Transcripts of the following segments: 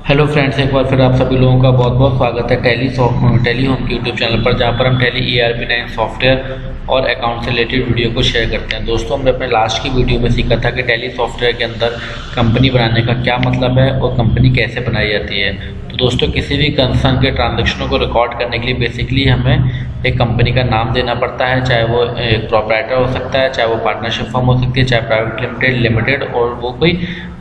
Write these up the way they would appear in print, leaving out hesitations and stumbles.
Hello friends, एक बार फिर आप सभी लोगों का बहुत बहुत स्वागत है टैली होम के यूट्यूब चैनल पर, जहां पर हम टैली ERP9 सॉफ्टवेयर और अकाउंट से रिलेटेड वीडियो को शेयर करते हैं। दोस्तों, हमने अपने लास्ट की वीडियो में सीखा था कि टैली सॉफ्टवेयर के अंदर कंपनी बनाने का क्या मतलब है और कंपनी कैसे बनाई जाती है। तो दोस्तों, किसी भी कंसर्न के ट्रांजेक्शनों को रिकॉर्ड करने के लिए बेसिकली हमें एक कंपनी का नाम देना पड़ता है, चाहे वो एक प्रोप्राइटर हो सकता है, चाहे वो पार्टनरशिप फर्म हो सकती है, चाहे प्राइवेट लिमिटेड, और वो कोई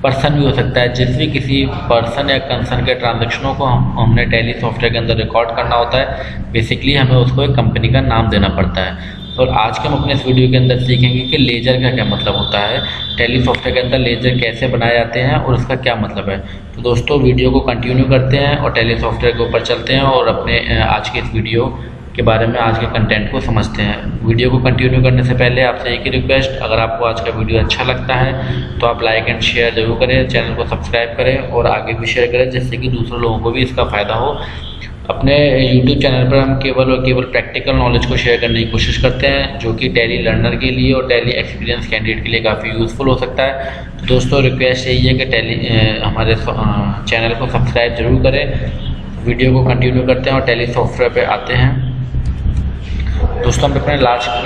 पर्सन भी हो सकता है। जिस भी किसी पर्सन या कंसर्न के ट्रांजेक्शनों को हमने टैली सॉफ्टवेयर के अंदर रिकॉर्ड करना होता है, बेसिकली हमें उसको एक कंपनी का नाम देना पड़ता है। और आज के हम अपने इस वीडियो के अंदर सीखेंगे कि लेजर का क्या मतलब होता है, टैली सॉफ्टवेयर के अंदर लेजर कैसे बनाए जाते हैं और उसका क्या मतलब है। तो दोस्तों, वीडियो को कंटिन्यू करते हैं और टैली सॉफ्टवेयर के ऊपर चलते हैं और अपने आज के इस वीडियो के बारे में, आज के कंटेंट को समझते हैं। वीडियो को कंटिन्यू करने से पहले आपसे एक ही रिक्वेस्ट, अगर आपको आज का वीडियो अच्छा लगता है तो आप लाइक एंड शेयर जरूर करें, चैनल को सब्सक्राइब करें और आगे भी शेयर करें, जिससे कि दूसरे लोगों को भी इसका फ़ायदा हो। अपने YouTube चैनल पर हम केवल और केवल प्रैक्टिकल नॉलेज को शेयर करने की कोशिश करते हैं, जो कि टैली लर्नर के लिए और टैली एक्सपीरियंस कैंडिडेट के लिए काफ़ी यूज़फुल हो सकता है। तो दोस्तों, रिक्वेस्ट यही है कि टैली हमारे चैनल को सब्सक्राइब जरूर करें। वीडियो को कंटिन्यू करते हैं और टैली सॉफ्टवेयर पे आते हैं। दोस्तों, हमने अपने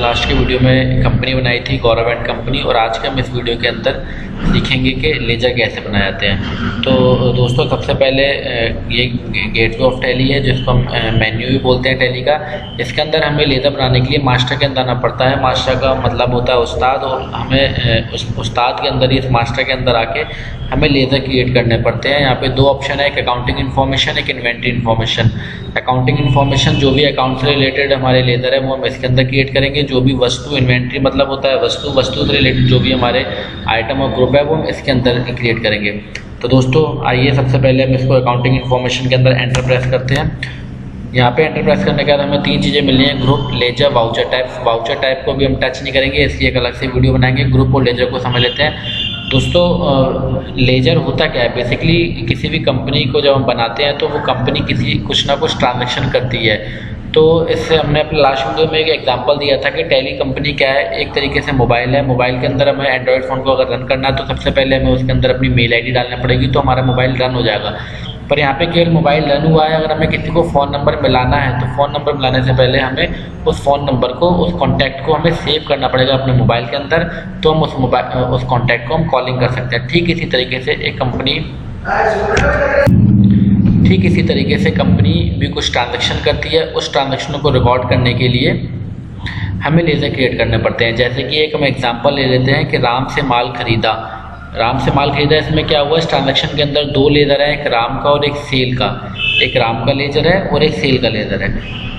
लास्ट के वीडियो में कंपनी बनाई थी, गौरव एंड कंपनी, और आज के हम इस वीडियो के अंदर सीखेंगे कि लेजर कैसे बनाए जाते हैं। तो दोस्तों, सबसे पहले ये गेटवे ऑफ टैली है, जिसको हम मेन्यू भी बोलते हैं टैली का। इसके अंदर हमें लेजर बनाने के लिए मास्टर के अंदर आना पड़ता है। मास्टर का मतलब होता है उस्ताद, और हमें उस उस्ताद के अंदर ही, इस मास्टर के अंदर आके हमें लेजर क्रिएट करने पड़ते हैं। यहाँ पे दो ऑप्शन है, एक अकाउंटिंग इन्फॉर्मेशन, एक इन्वेंट्री इन्फॉर्मेशन। अकाउंटिंग इन्फॉर्मेशन, जो भी अकाउंट से रिलेटेड हमारे लेजर है वो हम इसके अंदर क्रिएट करेंगे। जो भी वस्तु, इन्वेंट्री मतलब होता है वस्तु से रिलेटेड जो भी हमारे आइटम और ग्रुप है वो हम इसके अंदर क्रिएट करेंगे। तो दोस्तों, आइए सबसे पहले हम इसको अकाउंटिंग इन्फॉर्मेशन के अंदर एंटर प्रेस करते हैं। यहाँ पे एंटर प्रेस करने के बाद हमें तीन चीज़ें मिलनी है, group, ledger, voucher type. Voucher type को भी हम टच नहीं करेंगे, इसलिए एक अलग से वीडियो बनाएंगे। ग्रुप और लेजर को समझ लेते हैं। दोस्तों, लेजर होता क्या है? बेसिकली किसी भी कंपनी को जब हम बनाते हैं तो वो कंपनी कुछ ना कुछ ट्रांजेक्शन करती है। तो इससे हमने अपने लास्ट वीडियो में एक एग्जांपल दिया था कि टैली कंपनी क्या है। एक तरीके से मोबाइल है, मोबाइल के अंदर हमें एंड्रॉयड फ़ोन को अगर रन करना है तो सबसे पहले हमें उसके अंदर अपनी मेल ID डालना पड़ेगी, तो हमारा मोबाइल रन हो जाएगा। पर यहाँ पे केवल मोबाइल रन हुआ है, अगर हमें किसी को फ़ोन नंबर मिलाना है तो फ़ोन नंबर मिलाने से पहले हमें उस फ़ोन नंबर को, उस कॉन्टैक्ट को हमें सेव करना पड़ेगा अपने मोबाइल के अंदर, तो हम उस कॉन्टैक्ट को हम कॉलिंग कर सकते हैं। ठीक इसी तरीके से कंपनी भी कुछ ट्रांजेक्शन करती है। उस ट्रांजेक्शनों को रिकॉर्ड करने के लिए हमें लेजर क्रिएट करने पड़ते हैं। जैसे कि एक हम एग्जांपल ले लेते हैं कि राम से माल खरीदा। इसमें क्या हुआ, इस ट्रांजेक्शन के अंदर दो लेजर हैं, एक राम का और एक सेल का। एक राम का लेजर है और एक सेल का लेजर है।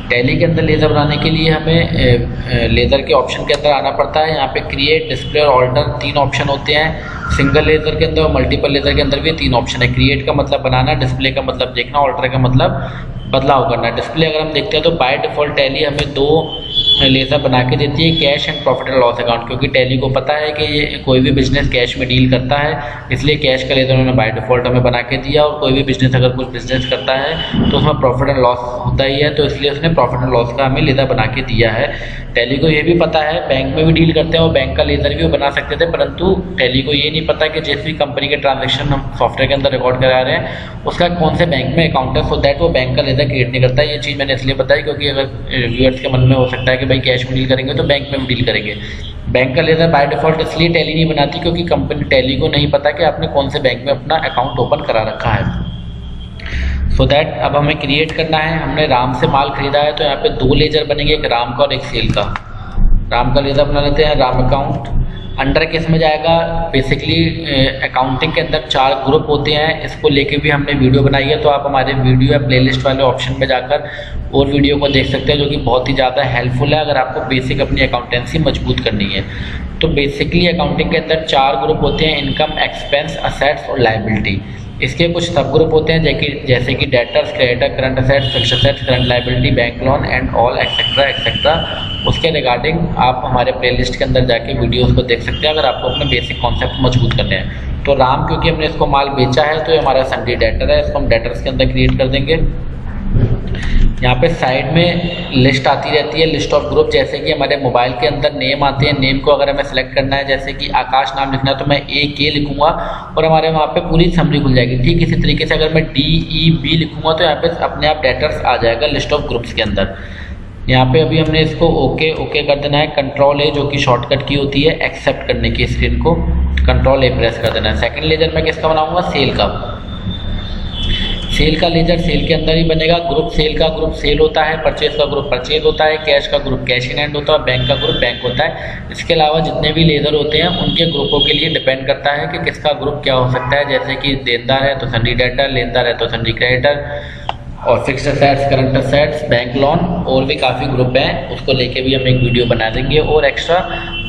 टैली के अंदर लेजर बनाने के लिए हमें लेजर के ऑप्शन के अंदर आना पड़ता है। यहाँ पे क्रिएट, डिस्प्ले और ऑल्टर तीन ऑप्शन होते हैं। सिंगल लेजर के अंदर और मल्टीपल लेजर के अंदर भी तीन ऑप्शन है। क्रिएट का मतलब बनाना, डिस्प्ले का मतलब देखना, ऑल्टर का मतलब बदलाव करना। डिस्प्ले अगर हम देखते हैं तो बाय डिफ़ॉल्ट टैली हमें दो लेजर बना के देती है, cash and profit and loss account, क्योंकि टैली को पता है कि ये कोई भी बिजनेस कैश में डील करता है, इसलिए कैश का लेजर उन्होंने बाय डिफ़ॉल्ट हमें बना के दिया। और कोई भी बिजनेस अगर कुछ बिजनेस करता है तो उसमें प्रॉफिट एंड लॉस होता ही है, तो इसलिए उसने प्रॉफिट एंड लॉस का हमें लेजर बना के दिया है। टैली को ये भी पता है, बैंक में भी डील करते हैं और बैंक का लेजर भी वो बना सकते थे, परंतु टैली को ये नहीं पता कि जिस भी कंपनी के ट्रांजेक्शन हम सॉफ्टवेयर के अंदर रिकॉर्ड करा रहे हैं उसका कौन से बैंक में अकाउंट है, सो दैट वो बैंक का लेजर क्रिएट नहीं करता। ये चीज़ मैंने इसलिए बताई क्योंकि अगर व्यूअर्स के मन में हो सकता है कि भाई कैश में डील करेंगे तो बैंक में भी डील करेंगे। बैंक का लेजर बाय डिफ़ॉल्ट इसलिए टैली नहीं बनाती क्योंकि कंपनी टैली को नहीं पता कि आपने कौन से बैंक में अपना अकाउंट ओपन करा रखा है। सो दैट अब हमें क्रिएट करना है। हमने राम से माल खरीदा है तो यहाँ पे दो लेजर बनेंगे, एक राम का और एक सेल का। राम का लेजर बना लेते हैं, राम अकाउंट। अंडर किस में जाएगा? बेसिकली अकाउंटिंग के अंदर 4 ग्रुप होते हैं, इसको लेके भी हमने वीडियो बनाई है, तो आप हमारे वीडियो या प्लेलिस्ट वाले ऑप्शन में जाकर और वीडियो को देख सकते हैं, जो कि बहुत ही ज़्यादा हेल्पफुल है अगर आपको बेसिक अपनी अकाउंटेंसी मजबूत करनी है। तो बेसिकली अकाउंटिंग के अंदर 4 ग्रुप होते हैं, इनकम, एक्सपेंस, असेट्स और लायबिलिटी। इसके कुछ सब ग्रुप होते हैं जैसे कि debtors, creditor, current assets, fixed assets, current liability, bank loan and all etcetera. उसके रिगार्डिंग आप हमारे प्लेलिस्ट के अंदर जाके वीडियोस को देख सकते हैं अगर आपको अपने बेसिक कॉन्सेप्ट मजबूत करने हैं। तो राम, क्योंकि हमने इसको माल बेचा है तो ये हमारा सन्डी डेटर है, इसको हम डेटर्स के अंदर क्रिएट कर देंगे। यहाँ पे साइड में लिस्ट आती रहती है, लिस्ट ऑफ ग्रुप। जैसे कि हमारे मोबाइल के अंदर नेम आते हैं, नेम को अगर हमें सेलेक्ट करना है, जैसे कि आकाश नाम लिखना है तो मैं AK लिखूंगा और हमारे वहाँ पे पूरी समरी खुल जाएगी। ठीक इसी तरीके से अगर मैं DEB लिखूंगा तो यहाँ पे अपने आप डेटर्स आ जाएगा लिस्ट ऑफ ग्रुप्स के अंदर। यहाँ पे अभी हमने इसको ओके कर देना है। कंट्रोल A जो कि शॉर्टकट की होती है एक्सेप्ट करने की, स्क्रीन को कंट्रोल A प्रेस कर देना है। सेकंड लेजर मैं किसका बनाऊंगा? सेल का। सेल का लेजर सेल के अंदर ही बनेगा। ग्रुप सेल का ग्रुप सेल होता है, परचेज का ग्रुप परचेज होता है, कैश का ग्रुप कैश इन हैंड होता है, बैंक का ग्रुप बैंक होता है। इसके अलावा जितने भी लेजर होते हैं उनके ग्रुपों के लिए डिपेंड करता है कि किसका ग्रुप क्या हो सकता है। जैसे कि देनदार है तो सन्डी डेटर, लेनदार है तो सन्डी क्रेडिटर, और fixed assets, current assets, bank loan, और भी काफ़ी ग्रुप हैं। उसको लेके भी हम एक वीडियो बना देंगे और एक्स्ट्रा,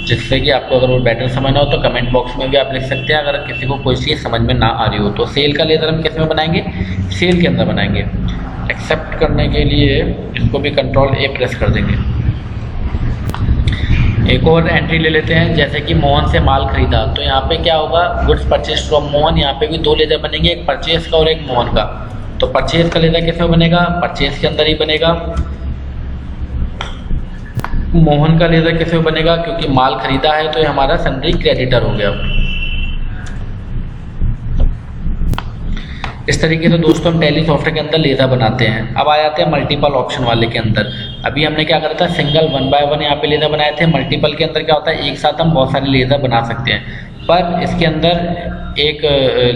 जिससे कि आपको अगर वो बेटर समझना हो तो कमेंट बॉक्स में भी आप लिख सकते हैं अगर किसी को कोई चीज़ समझ में ना आ रही हो। तो सेल का लेजर हम किस में बनाएंगे? सेल के अंदर बनाएंगे। एक्सेप्ट करने के लिए इसको भी कंट्रोल A प्रेस कर देंगे। एक और एंट्री ले लेते हैं, जैसे कि मोहन से माल खरीदा, तो यहाँ पे क्या होगा? Goods purchase from Mohan. यहाँ पे भी दो लेजर बनेंगे, एक परचेज का और एक मोहन का। तो परचेज का लेजर किस में बनेगा? परचेज के अंदर ही बनेगा। मोहन का लेजर किस में बनेगा? क्योंकि माल खरीदा है तो ये हमारा सन्डी क्रेडिटर हो गया। इस तरीके से दोस्तों हम टैली सॉफ्टवेयर के अंदर लेजर बनाते हैं। अब आ जाते हैं मल्टीपल ऑप्शन वाले के अंदर। अभी हमने क्या करा था? सिंगल 1 बाय 1 यहाँ पे लेजर बनाए थे। मल्टीपल के अंदर क्या होता है? एक साथ हम बहुत सारे लेजर बना सकते हैं, पर इसके अंदर एक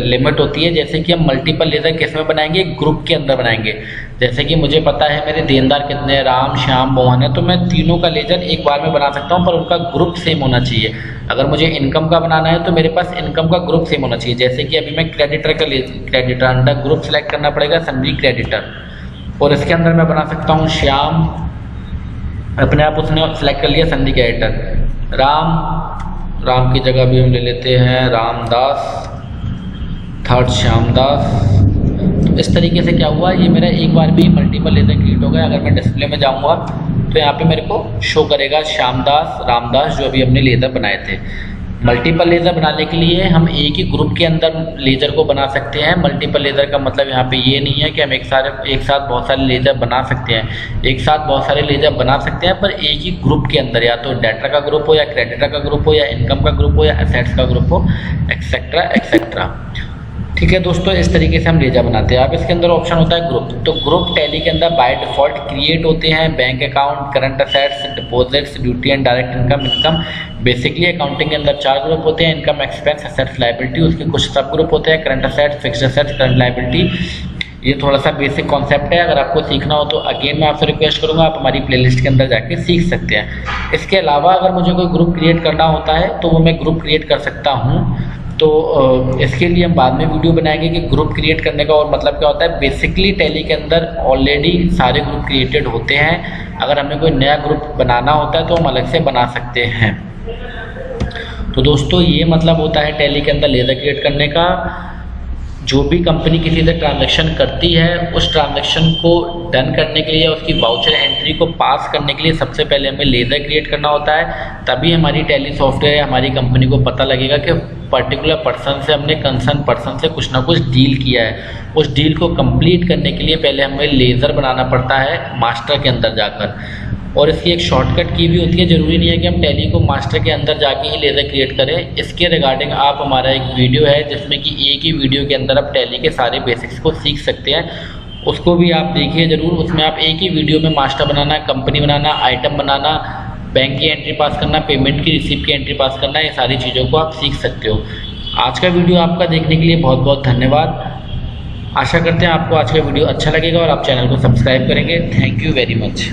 लिमिट होती है। जैसे कि हम मल्टीपल लेजर किस में बनाएंगे? ग्रुप के अंदर बनाएंगे। जैसे कि मुझे पता है मेरे देनदार कितने हैं, राम, श्याम, मोहन है, तो मैं तीनों का लेजर एक बार में बना सकता हूं, पर उनका ग्रुप सेम होना चाहिए। अगर मुझे इनकम का बनाना है तो मेरे पास इनकम का ग्रुप सेम होना चाहिए। जैसे कि अभी मैं क्रेडिटर का क्रेडिटर अंडर ग्रुप सेलेक्ट करना पड़ेगा सन्डी क्रेडिटर, और इसके अंदर मैं बना सकता हूँ श्याम, अपने आप उसने सेलेक्ट कर लिया सन्डी क्रेडिटर। राम की जगह भी हम ले लेते हैं रामदास, थर्ड श्यामदास। तो इस तरीके से क्या हुआ? ये मेरा एक बार भी मल्टीपल लेजर क्रिएट हो गया। अगर मैं डिस्प्ले में जाऊंगा तो यहाँ पे मेरे को शो करेगा श्यामदास, रामदास, जो अभी हमने लेजर बनाए थे। मल्टीपल लेजर बनाने के लिए हम एक ही ग्रुप के अंदर लेजर को बना सकते हैं। मल्टीपल लेजर का मतलब यहाँ पे ये नहीं है कि हम एक साथ बहुत सारे लेजर बना सकते हैं। एक साथ बहुत सारे लेजर बना सकते हैं, पर एक ही ग्रुप के अंदर, या तो डेटर का ग्रुप हो, या क्रेडिटर का ग्रुप हो, या इनकम का ग्रुप हो, या एसेट्स का ग्रुप हो, एक्सेट्रा एक्सेट्रा। ठीक है दोस्तों, इस तरीके से हम लेजर बनाते हैं। अब इसके अंदर ऑप्शन होता है ग्रुप। तो ग्रुप टैली के अंदर बाय डिफॉल्ट क्रिएट होते हैं। Bank account, current assets, deposits, duty and direct income. Basically accounting के अंदर 4 ग्रुप होते हैं: इनकम, एक्सपेंस, असेट्स, लायबिलिटी। उसके कुछ सब ग्रुप होते हैं: current assets, fixed assets, current liability. ये थोड़ा सा बेसिक कॉन्सेप्ट है। अगर आपको सीखना हो तो अगेन मैं आपसे रिक्वेस्ट करूंगा, आप हमारी प्लेलिस्ट के अंदर जाके सीख सकते हैं। इसके अलावा अगर मुझे कोई ग्रुप क्रिएट करना होता है तो वो मैं ग्रुप क्रिएट कर सकता हूँ। तो इसके लिए हम बाद में वीडियो बनाएंगे कि ग्रुप क्रिएट करने का और मतलब क्या होता है। बेसिकली टैली के अंदर ऑलरेडी सारे ग्रुप क्रिएटेड होते हैं। अगर हमें कोई नया ग्रुप बनाना होता है तो हम अलग से बना सकते हैं। तो दोस्तों ये मतलब होता है टैली के अंदर लेजर क्रिएट करने का। जो भी कंपनी किसी से ट्रांजैक्शन करती है, उस ट्रांजैक्शन को डन करने के लिए, उसकी वाउचर एंट्री को पास करने के लिए सबसे पहले हमें लेजर क्रिएट करना होता है। तभी हमारी टैली सॉफ्टवेयर या हमारी कंपनी को पता लगेगा कि पर्टिकुलर पर्सन से हमने कंसर्न पर्सन से कुछ ना कुछ डील किया है। उस डील को कंप्लीट करने के लिए पहले हमें लेजर बनाना पड़ता है मास्टर के अंदर जाकर, और इसकी एक शॉर्टकट की भी होती है। ज़रूरी नहीं है कि हम टैली को मास्टर के अंदर जाके ही लेजर क्रिएट करें। इसके रिगार्डिंग आप हमारा एक वीडियो है जिसमें कि एक ही वीडियो के अंदर आप टैली के सारे बेसिक्स को सीख सकते हैं, उसको भी आप देखिए ज़रूर। उसमें आप एक ही वीडियो में मास्टर बनाना, कंपनी बनाना, आइटम बनाना, बैंक की एंट्री पास करना, पेमेंट की रिसीप्ट की एंट्री पास करना, ये सारी चीज़ों को आप सीख सकते हो। आज का वीडियो आपका देखने के लिए बहुत बहुत धन्यवाद। आशा करते हैं आपको आज का वीडियो अच्छा लगेगा और आप चैनल को सब्सक्राइब करेंगे। Thank you very much.